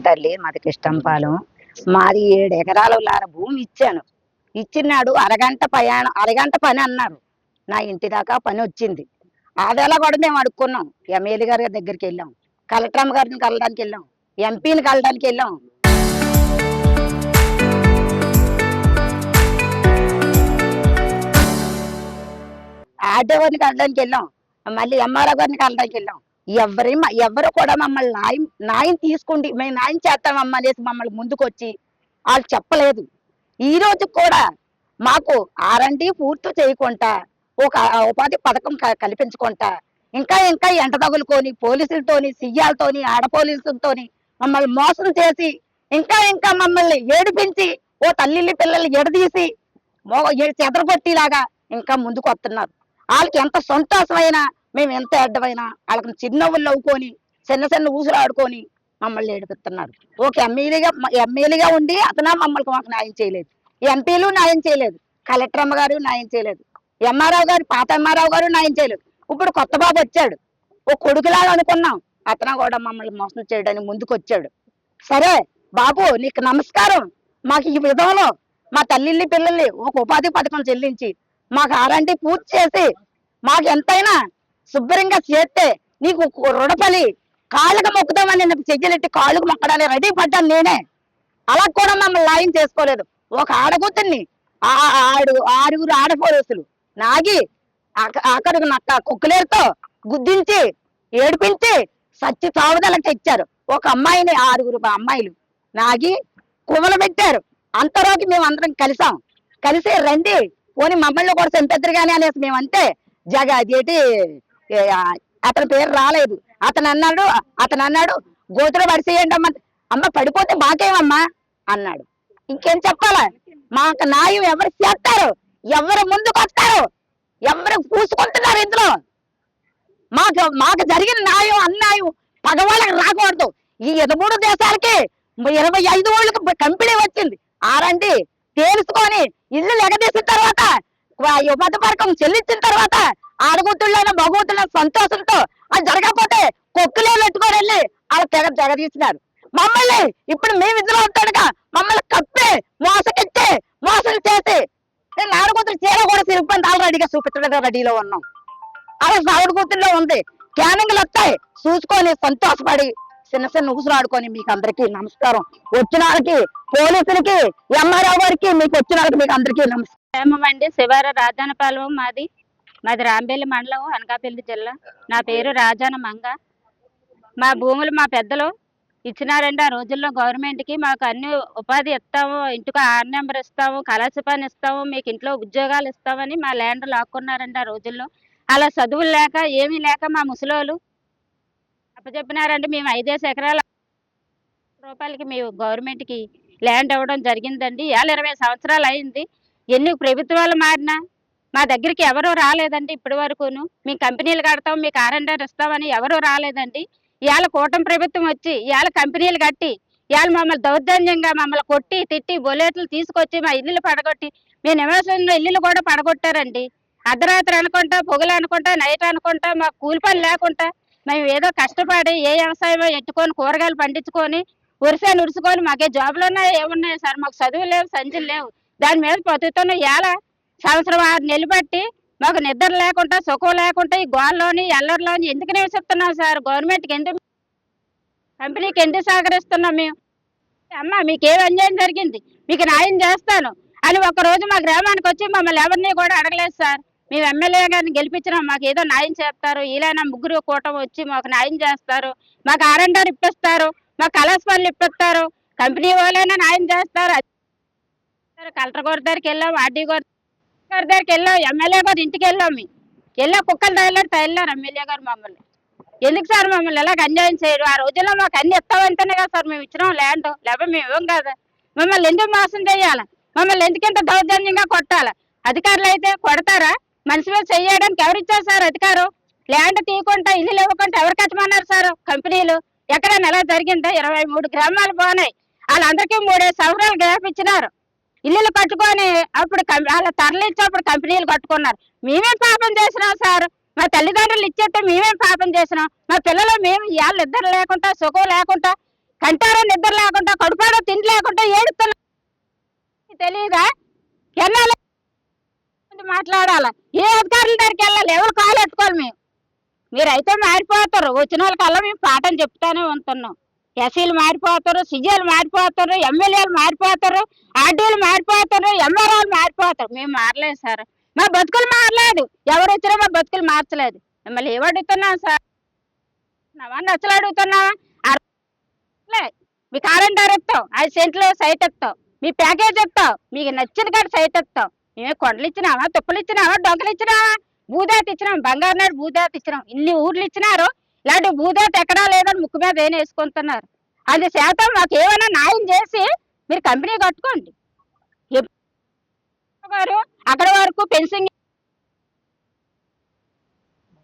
తల్లి మాది కృష్ణంపాలెం. మాది 7 ఎకరాల భూమి ఇచ్చాను. ఇచ్చినాడు అరగంట పని అన్నారు. నా ఇంటి దాకా పని వచ్చింది. ఆవేళ కూడా మేము అడుక్కున్నాం. ఎమ్మెల్యే గారి దగ్గరికి వెళ్ళాం, కలెక్టర్ గారిని కలడానికి వెళ్ళాం, ఎంపీని కలడానికి వెళ్ళాం, ఆర్డీఓని కలడానికి వెళ్ళాం, మళ్ళీ ఎంఆర్ఓ గారిని కలడానికి వెళ్ళాం. ఎవరు కూడా మమ్మల్ని న్యాయం తీసుకోండి, మేము న్యాయం చేస్తామమ్మా అనేసి మమ్మల్ని ముందుకొచ్చి వాళ్ళు చెప్పలేదు. ఈ రోజు కూడా మాకు ఆర్ఎండి పూర్తి చేయకుండా ఒక ఉపాధి పథకం కల్పించుకుంటా ఇంకా ఎంట తగులుకొని పోలీసులతోని, సియ్యాలతోని, ఆడ పోలీసులతోని మమ్మల్ని మోసం చేసి ఇంకా మమ్మల్ని ఏడిపించి ఓ తల్లి పిల్లల్ని ఎడదీసి చెదరగొట్టిలాగా ఇంకా ముందుకు వస్తున్నారు. వాళ్ళకి ఎంత సంతోషమైనా, మేము ఎంత అడ్డమైనా వాళ్ళకి చిన్నవులు నవ్వుకొని చిన్న ఊసులు ఆడుకొని మమ్మల్ని ఏడిపిస్తున్నారు. ఒక ఎమ్మెల్యేగా ఉండి అతను మమ్మల్ని మాకు న్యాయం చేయలేదు, ఎంపీలు న్యాయం చేయలేదు, కలెక్టర్ అమ్మ గారు న్యాయం చేయలేదు, ఎంఆర్ఓ గారు పాత ఎంఆర్ఓ గారు న్యాయం చేయలేదు. ఇప్పుడు కొత్త బాబు వచ్చాడు, ఓ కొడుకులాగా అనుకున్నాం, అతను కూడా మమ్మల్ని మోసం చేయడానికి ముందుకు వచ్చాడు. సరే బాబు నీకు నమస్కారం, మాకు ఈ విధంలో మా తల్లిల్ని పిల్లల్ని ఒక ఉపాధి పథకం చెల్లించి మాకు ఆర్ఎండి పూర్తి చేసి మాకు ఎంతైనా శుభ్రంగా చేస్తే నీకు రుణపలి కాళ్ళకు మొక్కుతామని చెయ్యలెట్టి కాళ్ళకు మొక్కడానికి రెడీ పడ్డాను నేనే. అలా కూడా మమ్మల్ని న్యాయం చేసుకోలేదు. ఒక ఆడకూతుర్ని ఆరుగురు ఆడపోలీసులు నాగి అక్కడికి నక్క కుక్కలేరుతో గుద్దించి ఏడిపించి సచ్చి చావుదలకు తెచ్చారు. ఒక అమ్మాయిని 6 అమ్మాయిలు నాగి కుమలు పెట్టారు. అంతలోకి మేము అందరం కలిసి రండి పోని మమ్మల్ని కూడా చంపెద్దరు కానీ అనేసి మేమంతే అదేంటి అతని పేరు రాలేదు. అతను అన్నాడు గోతులో పడిసేయండి అమ్మ పడిపోతే మాకేమమ్మా అన్నాడు. ఇంకేం చెప్పాలా? మాకు న్యాయం ఎవరు చేస్తారు, ఎవరు ముందుకు వస్తారు, ఎవరు పూసుకుంటున్నారు ఇందులో? మాకు జరిగిన న్యాయం అన్యాయం పగవాళ్ళకి రాకూడదు. ఈ 13 దేశాలకి 25 ఊళ్ళకి కంపెనీ వచ్చింది. ఆరండి తెలుసుకొని ఇల్లు ఎగదీసిన తర్వాత ఉపాధి పథకం చెల్లించిన తర్వాత ఆడగూతుళ్ళైన మగూతుళ్ళ సంతోషంతో అది జరగకపోతే కొక్కులే పెట్టుకొని వెళ్ళి వాళ్ళ జగదీసినారు మమ్మల్ని. ఇప్పుడు మేము ఇందులో ఉంటాడుగా మమ్మల్ని కప్పి మోసం చేసి నేను ఆడగూతులు చీర కూడా సిరిపోయింది ఆల్రెడీగా చూపించడం రెడీలో ఉన్నాం. అలా ఆడగూతుల్లో ఉంది. క్యానింగ్లు వస్తాయి చూసుకొని సంతోషపడి చిన్న ఊసులు ఆడుకొని మీకు అందరికీ నమస్కారం. వచ్చిన వాళ్ళకి పోలీసులకి ఎంఆర్ఓ గారికి మీకు వచ్చిన వాళ్ళకి మీకు అందరికీ నమస్కారం అండి. శివార రాజానపాలెం మాది రాంబెల్లి మండలం, అనకాపల్లి జిల్లా. నా పేరు రాజాన మంగ. మా భూములు మా పెద్దలు ఇచ్చినారండి. ఆ రోజుల్లో గవర్నమెంట్కి మాకు అన్ని ఉపాధి ఇస్తాము, ఇంటికి 6 నెంబర్ ఇస్తాము, కళాశ పని ఇస్తాము, మీకు ఇంట్లో ఉద్యోగాలు ఇస్తామని మా ల్యాండ్ లాక్కున్నారండి ఆ రోజుల్లో. అలా చదువులు లేక ఏమీ లేక మా ముసలోళ్ళు అప్పచెప్పినారండి. మేము 5 ఎకరాల రూపాయలకి మేము గవర్నమెంట్కి ల్యాండ్ ఇవ్వడం జరిగిందండి. ఇవాళ 20 సంవత్సరాలు అయింది. ఎన్ని ప్రభుత్వాలు మారినా మా దగ్గరికి ఎవరూ రాలేదండి ఇప్పటి వరకును. మేము కంపెనీలు కడతాం, మీకు ఆర్ఎండ్ఆర్ ఇస్తామని ఎవరూ రాలేదండి. ఇవాళ కూటమి ప్రభుత్వం వచ్చి ఇవాళ కంపెనీలు కట్టి ఇవాళ మమ్మల్ని దౌర్జన్యంగా మమ్మల్ని కొట్టి తిట్టి బొలేట్లు తీసుకొచ్చి మా ఇల్లులు పడగొట్టి మేము నివాసంలో ఇల్లులు కూడా పడగొట్టారండి. అర్ధరాత్రి అనుకుంటా, పొగలు అనుకుంటా, నైట్ అనుకుంటా, మాకు కూలి పని లేకుండా మేము ఏదో కష్టపడి ఏ వ్యవసాయం ఎట్టుకొని కూరగాయలు పండించుకొని ఉరిసాను ఉరుసుకొని మాకే జాబులు ఉన్నాయి ఏమున్నాయి సార్? మాకు చదువు లేవు, సంచులు లేవు. దాని మీద బతుకుతున్న ఇవాళ సంవత్సరం 6 నెలలు బట్టి మాకు నిద్ర లేకుండా సుఖం లేకుండా ఈ గోళ్ళలోని ఎల్లరిలోని ఎందుకు నివసిస్తున్నాం సార్? గవర్నమెంట్కి ఎందుకు, కంపెనీకి ఎందుకు సహకరిస్తున్నాం మేము? అమ్మ మీకేం అన్యాయం జరిగింది, మీకు న్యాయం చేస్తాను అని ఒకరోజు మా గ్రామానికి వచ్చి మమ్మల్ని ఎవరిని కూడా అడగలేదు సార్. మేము ఎమ్మెల్యే గారిని గెలిపించినాం, మాకు ఏదో న్యాయం చేస్తారు, ఇలా ముగ్గురు కూటమి వచ్చి మాకు న్యాయం చేస్తారు, మాకు ఆర్ఎండ్ఆర్ ఇప్పిస్తారు, మాకు కళాశ పనులు ఇప్పిస్తారు, కంపెనీ వాళ్ళైనా న్యాయం చేస్తారు. కలెక్టర్ గారి దగ్గరికి వెళ్ళాం, ఆర్డీ గారి దగ్గరికి వెళ్ళాం, ఎమ్మెల్యే గారు ఇంటికి వెళ్ళాం. వెళ్ళా కుక్కలు తగిలారు ఎమ్మెల్యే గారు మమ్మల్ని. ఎందుకు సార్ మమ్మల్ని ఎలాగ అన్యాయం చేయరు? ఆ రోజుల్లో మాకు అన్ని ఇస్తామంటేనే కదా సార్ మేము ఇచ్చినాం ల్యాండ్, లేకపోతే మేము ఇవ్వం కదా. మమ్మల్ని ఎందుకు మోసం చేయాలి? మమ్మల్ని ఎందుకంత దౌర్జన్యంగా కొట్టాలి? అధికారులు అయితే కొడతారా? మనిషి మీద చేయడానికి ఎవరు ఇచ్చారు సార్ అధికారం? ల్యాండ్ తీయకుండా ఇల్లు ఇవ్వకుండా ఎవరు కట్టమన్నారు సార్? కంపెనీలు ఎక్కడైనా ఎలా జరిగిందా? 23 గ్రామాలు పోనాయి, వాళ్ళందరికీ 3-5 సంవత్సరాలు గ్యాప్ ఇచ్చినారు. ఇల్లులు కట్టుకొని అప్పుడు వాళ్ళ తరలిచ్చి అప్పుడు కంపెనీలు కట్టుకున్నారు. మేమేం పాపం చేసినాం సార్? మా తల్లిదండ్రులు ఇచ్చేస్తే మేమేం పాపం చేసినాం? మా పిల్లలు మేము ఇవాళ ఇద్దరు లేకుండా సుఖం లేకుండా కంటారో నిద్ర లేకుండా కడుపాడో తిండి లేకుండా ఏడుతున్నా తెలియదా? ఎన్నాళ్ళు మాట్లాడాలా? ఏ అధికారుల దగ్గరికి వెళ్ళాలి? ఎవరు కాలు పెట్టుకోవాలి? మీరైతే మారిపోతారు. వచ్చిన వాళ్ళకల్లా మేము పాఠం చెప్తానే ఉంటున్నాం. ఎస్సీలు మారిపోతారు, సిజీలు మారిపోతారు, ఎమ్మెల్యేలు మారిపోతారు, ఆర్డీలు మారిపోతారు, ఎంఆర్ఓలు మారిపోతారు. మేము మారలేదు సార్. మా బతుకులు మారలేదు. ఎవరు వచ్చినా మా బతుకులు మార్చలేదు. మిమ్మల్ని ఏమడుగుతున్నాం సార్? నచ్చలు అడుగుతున్నావా? మీ కారెంటార్ ఇస్తాం, 5 సెంట్లు సైట్ ఇస్తాం, మీ ప్యాకేజ్ ఇస్తాం, మీకు నచ్చిన కాడ సైట్ ఇస్తాం. మేమే కొండలు ఇచ్చినావా, తుప్పలు ఇచ్చినావా, డొంకలు ఇచ్చినావా? భూదాతి ఇచ్చినాం, బంగారు నాడు భూదాతి ఇచ్చినాం. ఇన్ని ఊర్లు ఇచ్చినారు. ఇలాంటి భూదాతి ఎక్కడా లేదని ముక్కు మీద ఏం వేసుకుంటున్నారు. 10% మాకు ఏమైనా న్యాయం చేసి మీరు కంపెనీ కట్టుకోండి. గారు అక్కడ వరకు పెన్సింగ్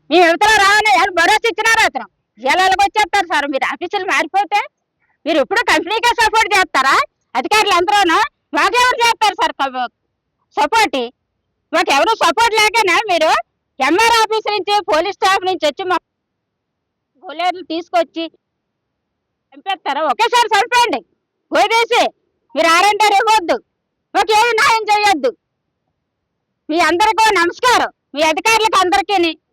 మీ యువతలో రావని భరోసా ఇచ్చినారు. అతను జిల్లాలకు వచ్చేస్తారు సార్. మీరు ఆఫీసులు మారిపోతే మీరు ఎప్పుడు కంపెనీకే సపోర్ట్ చేస్తారా? అధికారులు అందరూనూ మాకెవరు చేస్తారు సార్ సపోర్ట్? మాకెవరు సపోర్ట్ లేకనా మీరు ఎంఆర్ ఆఫీస్ నుంచి పోలీస్ స్టాఫ్ నుంచి వచ్చి మా గోలేర్లు తీసుకొచ్చి చంపేస్తారా? ఒకేసారి చంపండి పోయేసి. మీరు ఆరంటారు ఇవ్వద్దు, మాకేమి న్యాయం చేయొద్దు. మీ అందరికీ నమస్కారం, మీ అధికారులకు అందరికీ.